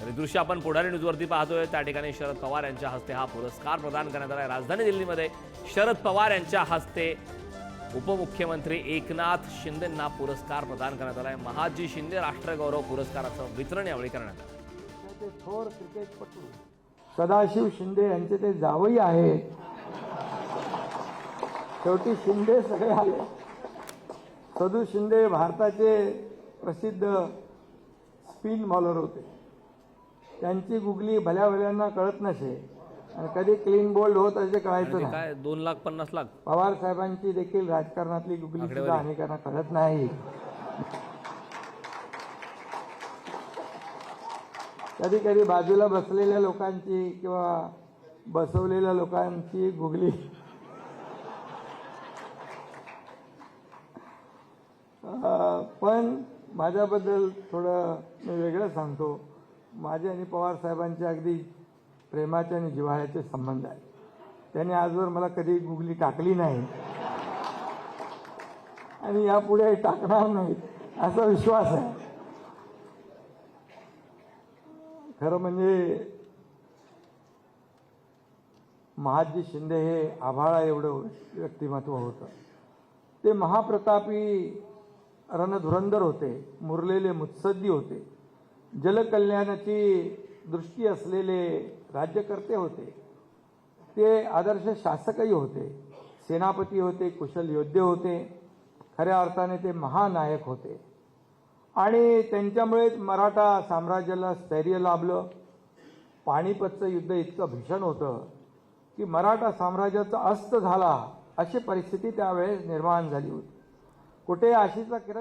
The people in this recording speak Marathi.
तर दृश्य आपण पुढारी न्यूजवरती पाहतोय। त्या ठिकाणी शरद पवार यांच्या हस्ते हा पुरस्कार प्रदान करण्यात आला आहे। राजधानी दिल्लीमध्ये शरद पवार यांच्या हस्ते उपमुख्यमंत्री एकनाथ शिंदेंना पुरस्कार प्रदान करण्यात आला आहे। महाजी शिंदे राष्ट्रगौरव पुरस्काराचं वितरण यावेळी करण्यात आलं। थोर क्रिकेटपटू सदाशिव शिंदे यांचे ते जावई आहेत। शेवटी शिंदे सगळे आले। सदू शिंदे भारताचे प्रसिद्ध स्पिन बॉलर होते। त्यांची गुगली भल्या भल्यांना कळत नसे आणि कधी क्लीन बोल्ड होत असे कळायचं नाही। काय 2,50,00,000 पवार साहेबांची देखील राजकारणातली गुगली सुद्धा अनेकांना कळत नाही। कधी कधी बाजूला बसलेल्या लोकांची किंवा बसवलेल्या लोकांची गुगली पण माझ्याबद्दल थोडं मी वेगळं सांगतो। माझे आणि पवार साहेबांचे अगदी प्रेमाचे आणि जिव्हाळ्याचे संबंध आहेत। त्यांनी आजवर मला कधी गुगली टाकली नाही आणि यापुढे टाकणार नाहीत असा विश्वास आहे। खरं म्हणजे महाजी शिंदे हे आभाळा एवढं व्यक्तिमत्व होतं। ते महाप्रतापी रणधुरंदर होते, मुरलेले मुत्सद्दी होते, जलकल्याणाची दृष्टी असलेले राज्यकर्ते होते। ते आदर्श शासकही होते, सेनापती होते, कुशल योद्धे होते। खऱ्या अर्थाने ते महानायक होते आणि त्यांच्यामुळेच मराठा साम्राज्याला स्थैर्य लाभलं। पानिपतचं युद्ध इतकं भीषण होतं की मराठा साम्राज्याचा अस्त झाला अशी परिस्थिती त्यावेळेस निर्माण झाली होती। कुठे आशीचा किरण